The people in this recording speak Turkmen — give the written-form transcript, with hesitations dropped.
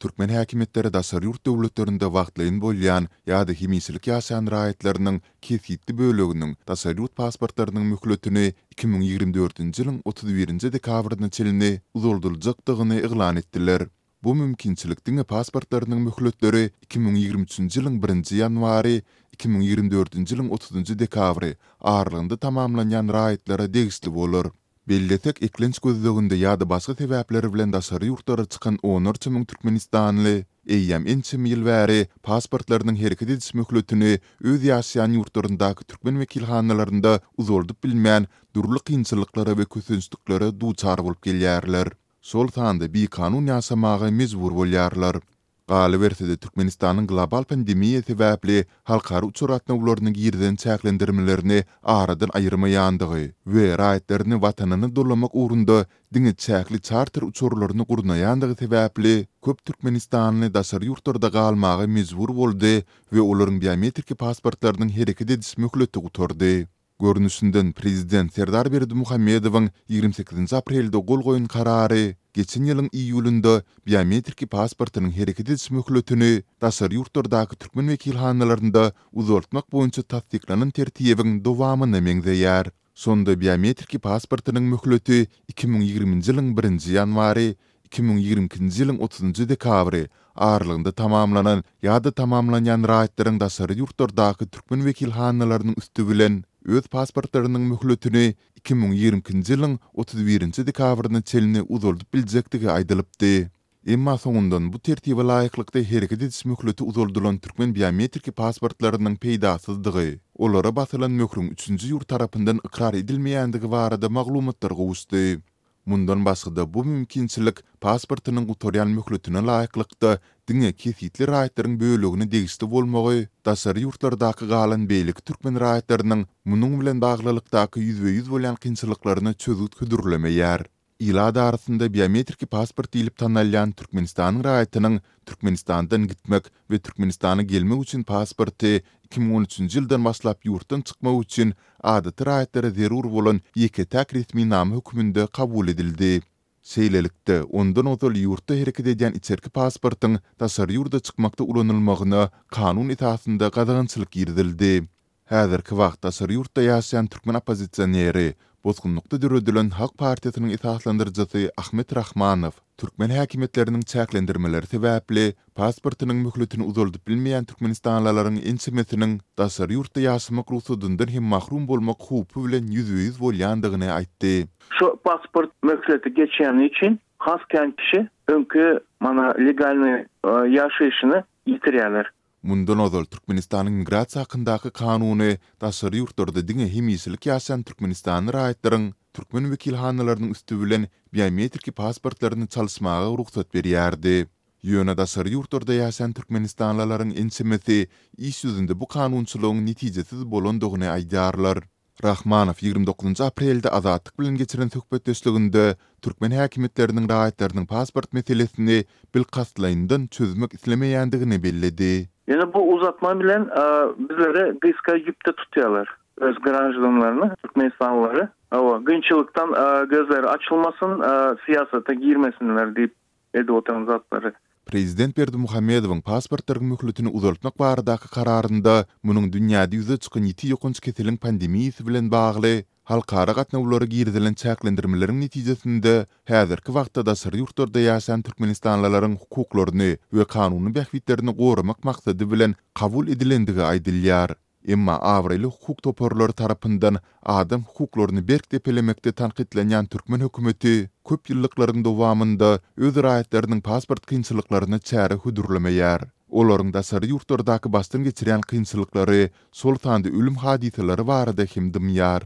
Türkmen häkimetleri dasar ýurt döwletlerinde wagtlaýyn bolýan ýa-da himisilik ýaşaýan raýatlarynyň kesitli bölегiniň dasar ýurt pasportlarynyň möhletini 2024-nji ýylyň 31-nji dekabryna çelini uzaldyryljakdygyny eglan etdiler. Bu mümkinçilik diňe pasportlarynyň möhletleri 2023-nji ýylyň 1-nji ýanwary 2024-nji ýylyň 30-njy dekabry aralygynda tamamlanýan raýatlara degisli bolar. Belletek eklenç gözleginde ýa-da başga sebäpleri bilen dasary ýurtlara çykan 14 000 Türkmenistanly eýýäm ençe ýyl bäri pasportlarynyň hereket edis möhletini öz ýaşaýan ýurtlaryndaky türkmen wekilhanalaryna uzaldyp bilmän durly kynçylyklara we kösünçliklere duçar bolup gelýärler. Sol sanda bir kanun ýasamagy mezbur bolýarlar. Galybertede Türkmenistanyň global pandemiýa sebäpli halkary uçuratnawlarynyň girden çäklendirmelerini aradan aýyrmaýandygy we raýatlaryny watanyny dolamak ugrunda diňe çäkli charter uçurlaryny gurnaýandygy sebäpli köp Türkmenistanly dasar ýurtlarda galmagy mezbur boldy we olaryň biometrik pasportlarynyň hereket edis möhleti guturdy. Görnüşinden Prezident Serdar Berdimuhammedowyň 28 aprelde gol goýun karary geçen ýylyň iýulynda biometrik pasportynyň hereket edis möhletini dasar ýurtlardaky türkmen wekilhanalarynda uzaltmak boýunça tasdiklanan tertibiň dowamyny meňzeýär. Sonda biometrik pasportynyň möhleti 2020-nji ýylyň 1-nji ýanwary 2022-nji ýylyň 30-njy dekabry aralygynda tamamlanan ýa-da tamamlanýan raýatlaryň dasar ýurtlardaky türkmen wekilhanalarynyň üstü bilen öz pasportlarynyň möhletini 2022-nji ýylyň 31-nji dekabryna çelini uzaldyp biljekdigi aýdylypdy. Emma soňundan bu tertibe laýyklykda hereket edis möhleti uzaldylan türkmen biometrik pasportlarynyň peýdasyzdygy, olara basylan möhrüň 3-nji ýurt tarapyndan ikrar edilmeýändigi barada maglumatlar gowuşdy. Mundan başga bu mümkinçilik pasportynyň gutarýan möhletine laýyklykda diňe kesitli raýatlaryň bölegini degisli bolmagy, dasar ýurtlardaky galan beýlik türkmen raýatlarynyň munuň bilen baglylykdaky ýüzbe-ýüz bolýan kynçylyklaryny çözüp küdürlemeýär. Ýyllar arasynda biometrik pasport diýilip tanalýan Türkmenistanyň raýatynyň Türkmenistandan gitmek we Türkmenistana gelmek üçin pasporty 2013-nji ýyldan başlap ýurtdan çykmak üçin adaty raýatlara zerur bolan ýeke-täk resmi nam hökmünde kabul edildi. Seýlelikde ondan öňki ýurtda hereket edýän içerki pasportyň dasar ýurda çykmakda ulanylmagyna kanun esasynda gazançylyk girdildi. Häzirki wagtda dasar ýurtda ýaşaýan türkmen oppozisioneri bozgunlukda düredilen Halk Partiýasynyň esaslandyrjysy Ahmet Rahmanow, türkmen häkimetleriniň çäklendirmeleri sebäpli pasportynyň möhletini uzaldyp bilmeýän türkmenistanlylaryň ençemesiniň dasar ýurtda ýaşamak ruhsatyndan hem mahrum bolmak hupy bilen ýüzbe-ýüz bolýandygyny aýtdy. Şu pasport möhleti geçýän için hasken kişi öňkü mana legalny ýaşaýyşyny ýitirýärler. Mundan ozal Türkmenistanyň migrasiýa hakyndaky kanuny dasar ýurtlarda diňe hemisilik ýaşaýan Türkmenistanyň raýatlaryň türkmen wekilhanalarynyň üstü bilen biometrik pasportlaryny çalysmaga ruhsat berýärdi. Ýöne dasar ýurtlarda ýaşaýan Türkmenistanlylaryň ençemesi iş ýüzünde bu kanunçylygyň netijesiz bolandygyny aýdarlar. Rahmanow 29 aprelde Azatlyk bilen geçiren söhbetdeşliginde türkmen häkimetleriniň raýatlarynyň pasport meselesini bilkaslandan çözmek islemeýändigini belledi. Yani bu uzatma bilen bizlere gıyska yüpte tutýarlar. Öz granjlamalarını, Türkmenistanlıları. Ama gınçılıktan gözleri açılmasın, siyasete girmesinler diýip edi otan zatları. Prezident Berdimuhammedowyň pasportlaryň möhletini uzaltmak baradaky kararynda munyň dünýäde ýüze çykan ýeti ýokunç keseliň pandemiýasy bilen bagly halkara gatnawlary girdilen çäklendirmeleriň netijesinde häzirki wagtda dasar ýurtlarda ýaşaýan türkmenistanlylaryň hukuklaryny we kanuny bähwitlerini goramak maksady bilen kabul edilendigi aýdylýar. Emma awrayly hukuk toparlary tarapyndan adam hukuklaryny berkdepelemekde tanqidlenýän türkmen hökümeti köp ýyllyklaryň dowamında öz raýatlarynyň pasport kynçylyklaryny çäre hudurlameýär. Olaryň dasar ýurtlardaky bastyn geçirýän kynçylyklary, sol tanda ölüm hadiseleri barada hem dymýar.